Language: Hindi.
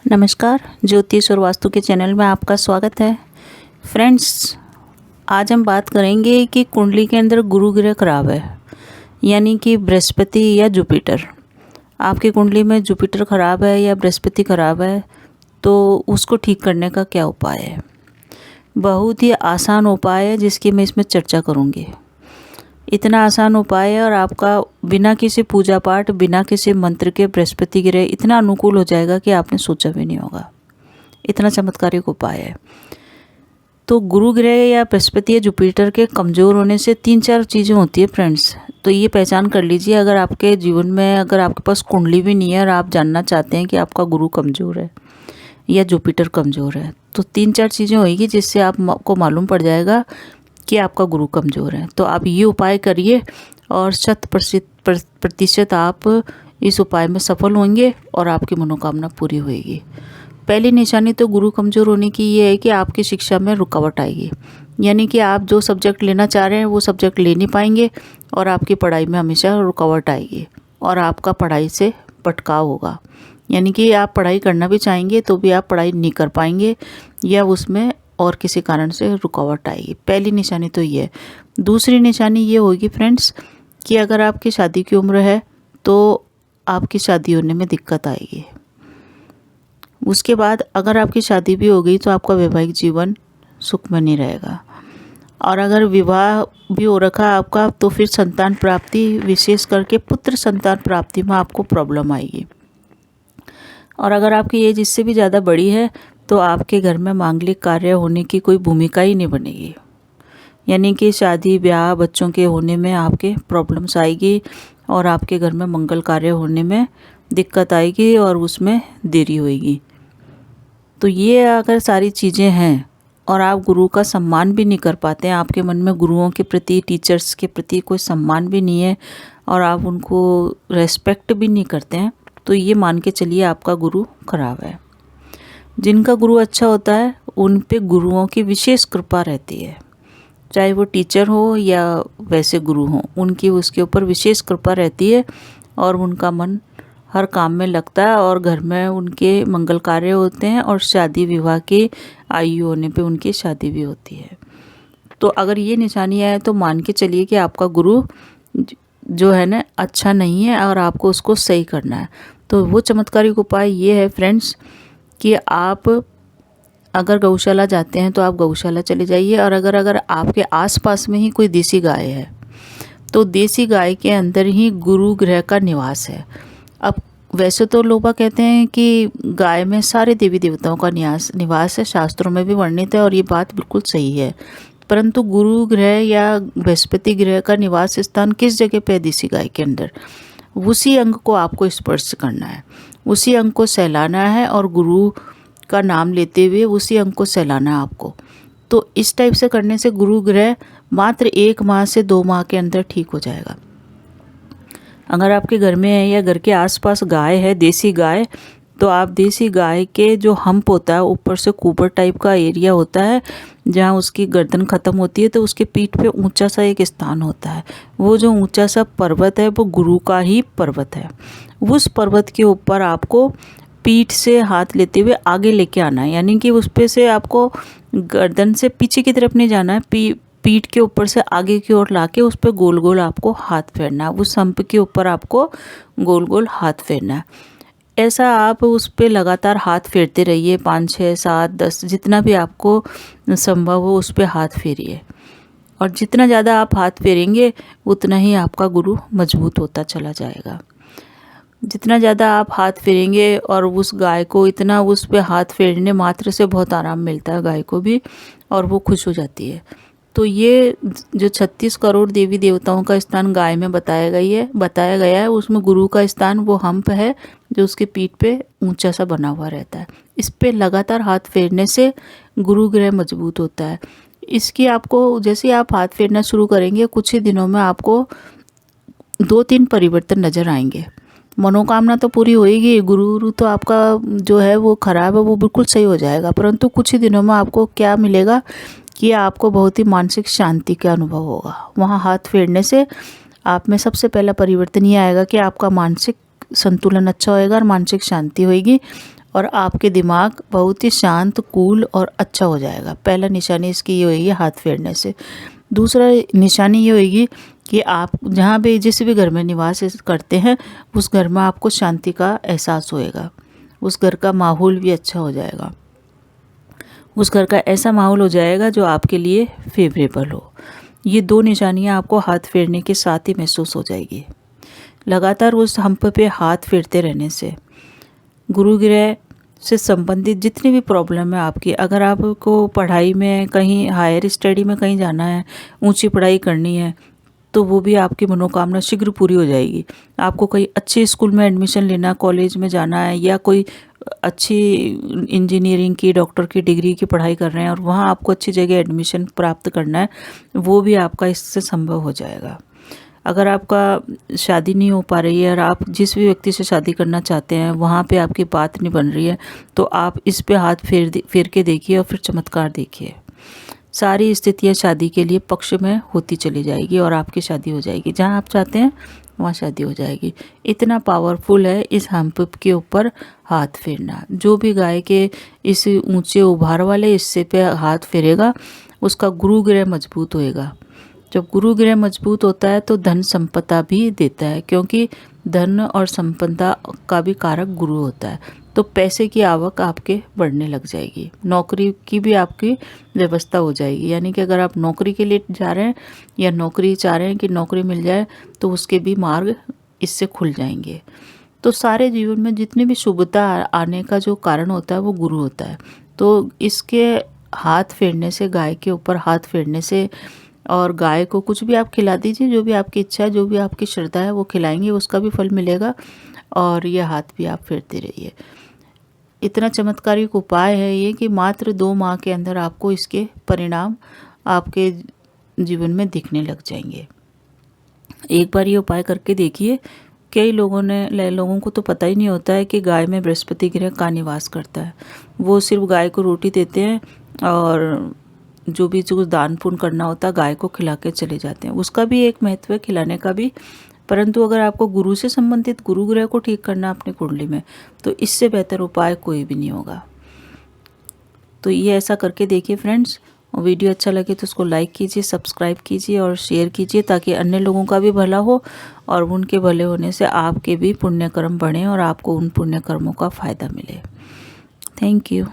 नमस्कार, ज्योतिष और वास्तु के चैनल में आपका स्वागत है। फ्रेंड्स, आज हम बात करेंगे कि कुंडली के अंदर गुरु ग्रह खराब है, यानी कि बृहस्पति या जुपिटर। आपकी कुंडली में जुपिटर खराब है या बृहस्पति खराब है तो उसको ठीक करने का क्या उपाय है। बहुत ही आसान उपाय है जिसकी मैं इसमें चर्चा करूँगी। इतना आसान उपाय है और आपका बिना किसी पूजा पाठ, बिना किसी मंत्र के बृहस्पति ग्रह इतना अनुकूल हो जाएगा कि आपने सोचा भी नहीं होगा। इतना चमत्कारिक उपाय है। तो गुरु ग्रह या बृहस्पति या जुपिटर के कमज़ोर होने से 3-4 चीज़ें होती है फ्रेंड्स। तो ये पहचान कर लीजिए। अगर आपके जीवन में अगर आपके पास कुंडली भी नहीं है और आप जानना चाहते हैं कि आपका गुरु कमज़ोर है या जुपिटर कमज़ोर है, तो 3-4 चीज़ें होगी जिससे आपको मालूम पड़ जाएगा कि आपका गुरु कमज़ोर है। तो आप ये उपाय करिए और 100% आप इस उपाय में सफल होंगे और आपकी मनोकामना पूरी होएगी। पहली निशानी तो गुरु कमज़ोर होने की ये है कि आपकी शिक्षा में रुकावट आएगी, यानी कि आप जो सब्जेक्ट लेना चाह रहे हैं वो सब्जेक्ट ले नहीं पाएंगे और आपकी पढ़ाई में हमेशा रुकावट आएगी और आपका पढ़ाई से भटकाव होगा। यानी कि आप पढ़ाई करना भी चाहेंगे तो भी आप पढ़ाई नहीं कर पाएंगे या उसमें और किसी कारण से रुकावट आएगी। पहली निशानी तो ये है। दूसरी निशानी ये होगी फ्रेंड्स कि अगर आपकी शादी की उम्र है तो आपकी शादी होने में दिक्कत आएगी। उसके बाद अगर आपकी शादी भी हो गई तो आपका वैवाहिक जीवन सुखमय नहीं रहेगा। और अगर विवाह भी हो रखा आपका तो फिर संतान प्राप्ति, विशेष करके पुत्र संतान प्राप्ति में आपको प्रॉब्लम आएगी। और अगर आपकी एज इससे भी ज़्यादा बड़ी है तो आपके घर में मांगलिक कार्य होने की कोई भूमिका ही नहीं बनेगी, यानी कि शादी ब्याह बच्चों के होने में आपके प्रॉब्लम्स आएगी और आपके घर में मंगल कार्य होने में दिक्कत आएगी और उसमें देरी होएगी। तो ये अगर सारी चीज़ें हैं और आप गुरु का सम्मान भी नहीं कर पाते हैं, आपके मन में गुरुओं के प्रति, टीचर्स के प्रति कोई सम्मान भी नहीं है और आप उनको रेस्पेक्ट भी नहीं करते हैं, तो ये मान के चलिए आपका गुरु खराब है। जिनका गुरु अच्छा होता है उन पे गुरुओं की विशेष कृपा रहती है, चाहे वो टीचर हो या वैसे गुरु हो, उनकी उसके ऊपर विशेष कृपा रहती है और उनका मन हर काम में लगता है और घर में उनके मंगल कार्य होते हैं और शादी विवाह की आयु होने पे उनकी शादी भी होती है। तो अगर ये निशानी है तो मान के चलिए कि आपका गुरु जो है ना अच्छा नहीं है और आपको उसको सही करना है। तो वो चमत्कारिक उपाय ये है फ्रेंड्स कि आप अगर गौशाला जाते हैं तो आप गौशाला चले जाइए और अगर आपके आसपास में ही कोई देसी गाय है तो देसी गाय के अंदर ही गुरु ग्रह का निवास है। अब वैसे तो लोग कहते हैं कि गाय में सारे देवी देवताओं का निवास है, शास्त्रों में भी वर्णित है और ये बात बिल्कुल सही है। परंतु गुरु ग्रह या बृहस्पति ग्रह का निवास स्थान किस जगह पे है? देसी गाय के अंदर। उसी अंग को आपको स्पर्श करना है, उसी अंग को सहलाना है और गुरु का नाम लेते हुए उसी अंग को सहलाना है आपको। तो इस टाइप से करने से गुरु ग्रह मात्र 1 माह से 2 माह के अंदर ठीक हो जाएगा। अगर आपके घर में है या घर के आसपास गाय है, देसी गाय, तो आप देसी गाय के जो हम्प होता है, ऊपर से कुबर टाइप का एरिया होता है जहाँ उसकी गर्दन ख़त्म होती है, तो उसके पीठ पे ऊंचा सा एक स्थान होता है। वो जो ऊंचा सा पर्वत है वो गुरु का ही पर्वत है। उस पर्वत के ऊपर आपको पीठ से हाथ लेते हुए आगे लेके आना है, यानी कि उस पे से आपको गर्दन से पीछे की तरफ नहीं जाना है, पीठ के ऊपर से आगे की ओर लाके उस पे गोल गोल आपको हाथ फेरना है। उस हम्प के ऊपर आपको गोल गोल हाथ फेरना है। ऐसा आप उस पे लगातार हाथ फेरते रहिए, 5, 6, 7, 10 जितना भी आपको संभव हो उस पे हाथ फेरिए। और जितना ज़्यादा आप हाथ फेरेंगे उतना ही आपका गुरु मजबूत होता चला जाएगा। जितना ज़्यादा आप हाथ फेरेंगे और उस गाय को इतना उस पे हाथ फेरने मात्र से बहुत आराम मिलता है गाय को भी और वो खुश हो जाती है। तो ये जो 36 करोड़ देवी देवताओं का स्थान गाय में बताया गया है, उसमें गुरु का स्थान वो हम्प है जो उसके पीठ पे ऊंचा सा बना हुआ रहता है। इस पे लगातार हाथ फेरने से गुरु ग्रह मजबूत होता है। इसकी आपको जैसे ही आप हाथ फेरना शुरू करेंगे कुछ ही दिनों में आपको 2-3 परिवर्तन नज़र आएंगे। मनोकामना तो पूरी होएगी, गुरु तो आपका जो है वो खराब है वो बिल्कुल सही हो जाएगा, परंतु कुछ ही दिनों में आपको क्या मिलेगा कि आपको बहुत ही मानसिक शांति का अनुभव होगा। वहाँ हाथ फेरने से आप में सबसे पहला परिवर्तन ये आएगा कि आपका मानसिक संतुलन अच्छा होएगा और मानसिक शांति होएगी और आपके दिमाग बहुत ही शांत, कूल और अच्छा हो जाएगा। पहला निशानी इसकी ये होगी हाथ फेरने से। दूसरा निशानी ये होगी कि आप जहाँ भी जिस भी घर में निवास करते हैं उस घर में आपको शांति का एहसास होएगा, उस घर का माहौल भी अच्छा हो जाएगा, उस घर का ऐसा माहौल हो जाएगा जो आपके लिए फेवरेबल हो। ये 2 निशानियाँ आपको हाथ फेरने के साथ ही महसूस हो जाएगी। लगातार उस हम्प पे हाथ फेरते रहने से गुरु ग्रह से संबंधित जितनी भी प्रॉब्लम है आपकी, अगर आपको पढ़ाई में कहीं हायर स्टडी में कहीं जाना है, ऊंची पढ़ाई करनी है, तो वो भी आपकी मनोकामना शीघ्र पूरी हो जाएगी। आपको कहीं अच्छे स्कूल में एडमिशन लेना, कॉलेज में जाना है, या कोई अच्छी इंजीनियरिंग की, डॉक्टर की डिग्री की पढ़ाई कर रहे हैं और वहाँ आपको अच्छी जगह एडमिशन प्राप्त करना है, वो भी आपका इससे संभव हो जाएगा। अगर आपका शादी नहीं हो पा रही है और आप जिस भी व्यक्ति से शादी करना चाहते हैं वहाँ पे आपकी बात नहीं बन रही है, तो आप इस पे हाथ फेर के देखिए और फिर चमत्कार देखिए। सारी स्थितियाँ शादी के लिए पक्ष में होती चली जाएगी और आपकी शादी हो जाएगी। जहाँ आप चाहते हैं वहाँ शादी हो जाएगी। इतना पावरफुल है इस हम्प के ऊपर हाथ फेरना। जो भी गाय के इस ऊंचे उभार वाले हिस्से पे हाथ फेरेगा उसका गुरु ग्रह मजबूत होएगा। जब गुरु ग्रह मजबूत होता है तो धन संपदा भी देता है, क्योंकि धन और संपदा का भी कारक गुरु होता है। तो पैसे की आवक आपके बढ़ने लग जाएगी, नौकरी की भी आपकी व्यवस्था हो जाएगी। यानी कि अगर आप नौकरी के लिए जा रहे हैं या नौकरी चाह रहे हैं कि नौकरी मिल जाए, तो उसके भी मार्ग इससे खुल जाएंगे। तो सारे जीवन में जितनी भी शुभता आने का जो कारण होता है वो गुरु होता है। तो इसके हाथ फेरने से, गाय के ऊपर हाथ फेरने से, और गाय को कुछ भी आप खिला दीजिए, जो भी आपकी इच्छा है, जो भी आपकी श्रद्धा है वो खिलाएंगे, उसका भी फल मिलेगा। और ये हाथ भी आप फेरते रहिए। इतना चमत्कारिक उपाय है ये कि मात्र 2 माह के अंदर आपको इसके परिणाम आपके जीवन में दिखने लग जाएंगे। एक बार ये उपाय करके देखिए। कई लोगों को तो पता ही नहीं होता है कि गाय में बृहस्पति ग्रह का निवास करता है। वो सिर्फ गाय को रोटी देते हैं और जो भी जो दान पुण्य करना होता है गाय को खिला के चले जाते हैं। उसका भी एक महत्व है, खिलाने का भी। परंतु अगर आपको गुरु से संबंधित गुरु ग्रह को ठीक करना अपनी कुंडली में, तो इससे बेहतर उपाय कोई भी नहीं होगा। तो ये ऐसा करके देखिए फ्रेंड्स। और वीडियो अच्छा लगे तो उसको लाइक कीजिए, सब्सक्राइब कीजिए और शेयर कीजिए, ताकि अन्य लोगों का भी भला हो और उनके भले होने से आपके भी पुण्य कर्म बढ़ें और आपको उन पुण्य कर्मों का फ़ायदा मिले। Thank you.